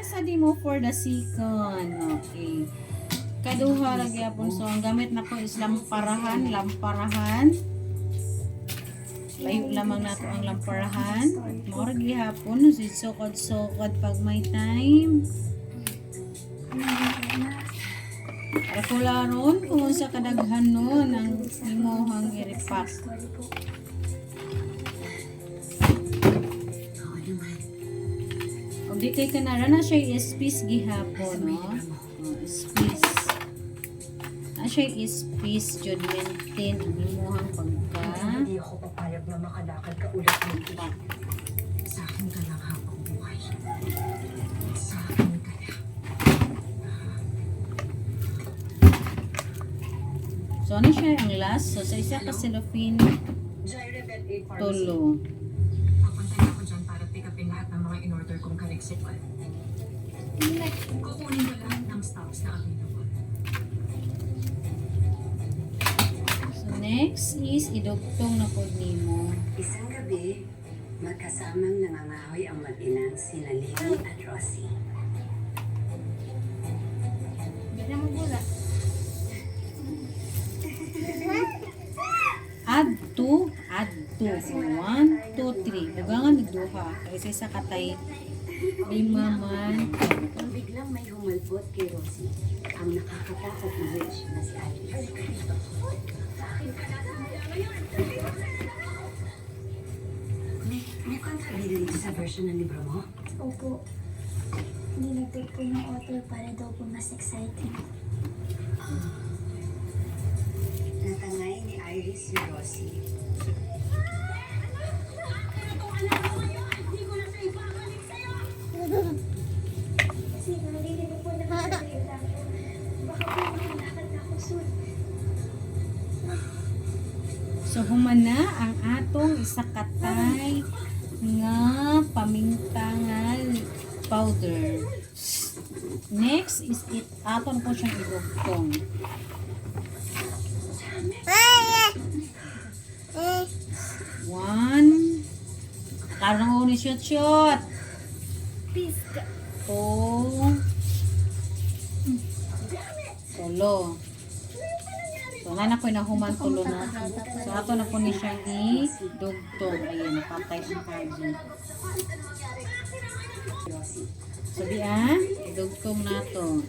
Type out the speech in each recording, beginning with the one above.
sa demo for the second. Okay. Kaduha ra gyapon. So ang gamit nako is lamparahan. Layo lamang nato ang lamparahan. Mao ra gihapon si sukod pag may time. Para kularon kung sa kadaghan nun ang imuhang i-repack. Kung di kay kanara na siya i-space gihapon, no? Space. Na siya i-space jud maintain ang imuhang pagka. Hindi ako papayag na makalakad ka ulit dito. Sa akin ka lang habang buhay. Sa akin ka lang. So, ano siya ang last? So, sa isa ka cellophane, tulo. Papuntahin ako dyan para pick upin lahat ng mga in-order kong kaliksipan. Kukunin ko lahat ng stocks na available. So, next is idugtong na po nimo. Isang gabi, magkasamang nangangahoy ang mag-inang sina Lily at Rosie. Bigyan mo gula. Add to. 1, 2, 3. Dugangan nagduha. Kasi sa katay, 5 man. Nang biglang may humalbot kay Rosie, ang nakakatakot na witch na si Alice. May kontrabida dito sa version ng libro mo? Opo. Nilagay ko ng author para daw po mas exciting. Natangay ni Iris si Rosie. Kasi nalilinig po na sa salita ko. Baka po makalakad na ako soon. So, humana ang atong isakatay nga pamintangan powder. Next is aton po siyang idugtong. One. Karang uni shot. Piska. Tulo. So, na ko nahuman tulo na. So, ato na po ni siyang idugtong. Ayan, napatay ang carbon. Rosie. So, idugtong na to.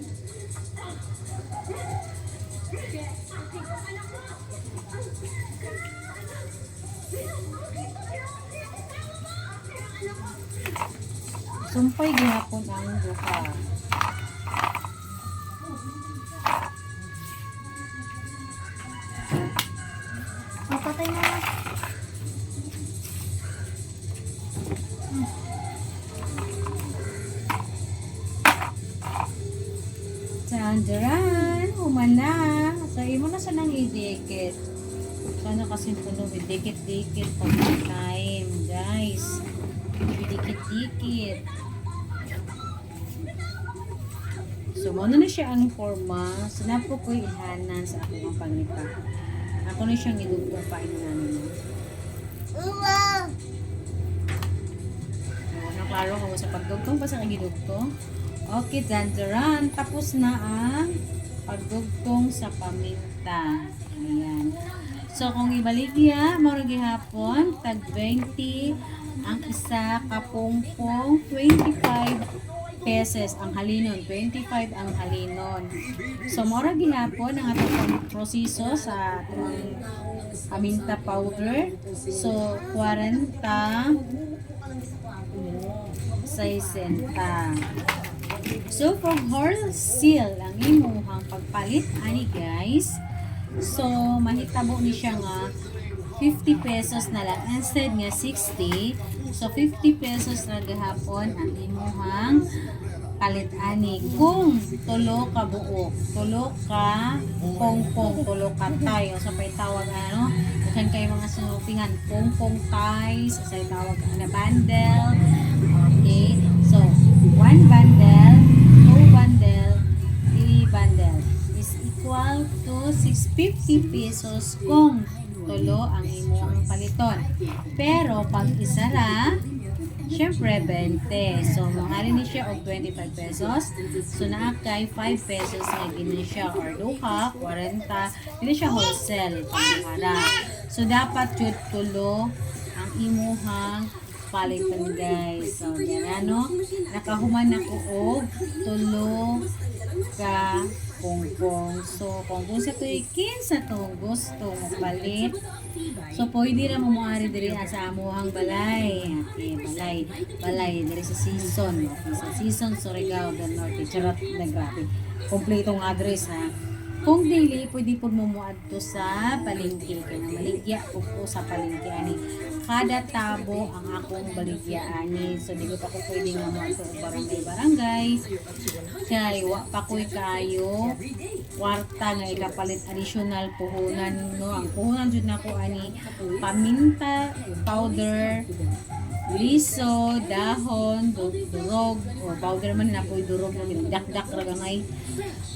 Sumpay gihapon ang duha. Papatay na lang. Sandaran, humana. So, imo na sa nang idikit. Sana kasi puno, dikit-dikit pag may time, guys. Dikit-dikit. So, muna na siya ang forma. So, napo ko ihanan sa akong panglipa. Ako na siyang idugtong pa namin. Klaro ko sa pagdugtong pa sa kagidugtong. Okay, dandaran. Tapos na ang pagdugtong sa paminta. Ayan. So, kung ibaligya, marag gihapon, tag 20, ang isa kapungpong, 25 pesos ang halinon, 25 ang halinon. So, marag gihapon ang atong proseso sa atong paminta powder. So, 40, 60. So, for wholesale ang imuhang pagpalit, ani guys. So, mahitabo ni siya nga 50 pesos na lang instead nga 60. So, 50 pesos na gahapon ang imuhang palit ani. Kung tulo ka buok, tulo ka pongpong, tulo ka tayo. So, pa'y tawag ano, bukan kayo mga sinupingan, pongpong ties, sa tawag na bundle. Okay, so, 1 bundle, 2 bundle, 3 bundle is equal to 650 pesos kung tulo ang imong paliton. Pero pag isa ra, syempre 20. So mahali ni siya og 25 pesos. So naa kay 5 pesos nga gini siya or duha 40. Dili siya wholesale pangara. So dapat jud tulo ang imuhang palitan guys. So yan ano, nakahuman ako og tulo ka pongpong. So kung gusto to sa to gusto mo palit, so pwede na mo moari diri sa amuhang balay. Okay, balay diri sa season. Okay, sa season Surigao del Norte. Charot na grabe. Kompletong address ha. Kung dili, pwede po mo muadto sa palengke. Kaya maligya po sa palengke ani. Kada tabo ang akong baligya ani. So di ko pa ko pwede nga muadto og barangay. Kay wa pa ko'y kayo kwarta nga ikapalit additional puhunan no. Ang puhunan jud nako ani paminta powder, liso, dahon, durog, o powder man na po durog na dakdak ra gamay.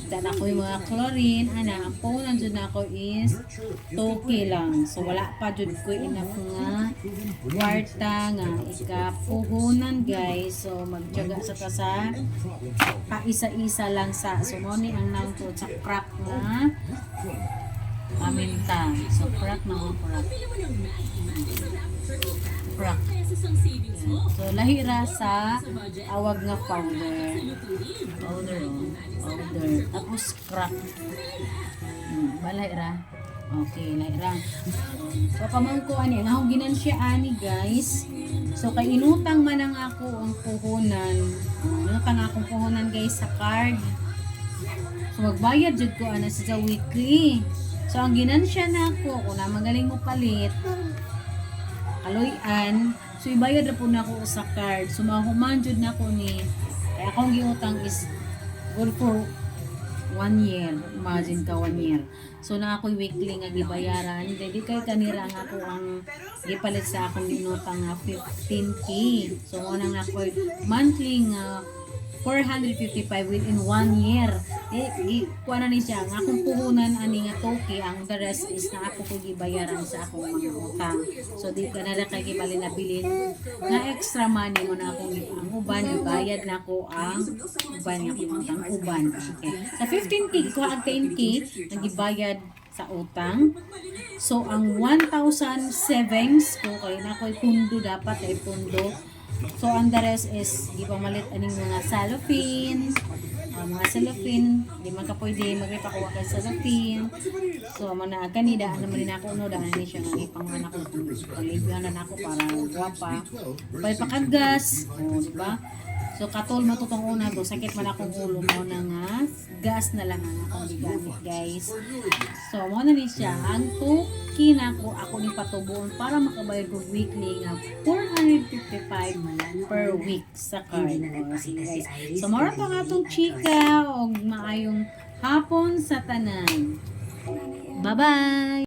Dan ako yung mga chlorine, ana, ang puhunan jud nako is 2 lang. So wala pa jud ko enough nga kwarta nga ikapuhunan guys. So magtiyaga sa ta sa isa-isa lang sa. So mo ni ang naon po sa crack nga paminta. So crack na crack. Crack. So lahira sa awag nga powder. Powder. Tapos crack. Balahira. Okay, lahira. So kamang ko ani, ang akong ginansya ani guys. So kay inutang man ang ako ang puhunan. Inutang akong puhunan guys sa card. So magbayad jud ko ana sa weekly. So ang ginansya na ako, kung na magaling mo palit, kaloyan, so ibayad na po na ako sa card. So mahuman jud na ko ni, kaya akong giutang is good for 1 year. Imagine ka 1 year. So na ako'y weekly nga gibayaran. Di kay kanira nga ako ang gipalit sa akong inutang nga 15K. So mo nang ako'y monthly nga 455 within 1 year. Kuha na ni siya. Ang akong puhunan ani nga toki, ang the rest is na ako ko gibayaran sa akong mga utang. So di ka na kay gibali na bilin na extra money mo na akong ang uban, bayad na ko ang uban nga utang uban. Okay. Sa 15K, ko ang 10K ang gibayad sa utang. So ang 1,000 savings ko kay na ko'y pundo dapat ay pundo. So ang the rest is gipamalit aning mga cellophane, mga cellophane, di man ka pwede magripakuha kay cellophane. So mana kanida naman din ako no daan ni siya nga ipangan ako palibyan na ako para guwapa. Pay pakagas, di ba? So katol matutong una do sakit man akong ulo mo na nga gas na lang ang akong gigamit guys. So mo na ni siya ang tuki na ako ni patubuon para makabayad ko weekly nga 455 per week sa card. Guys. So mara pa nga itong chika o maayong hapon sa tanan. Bye-bye!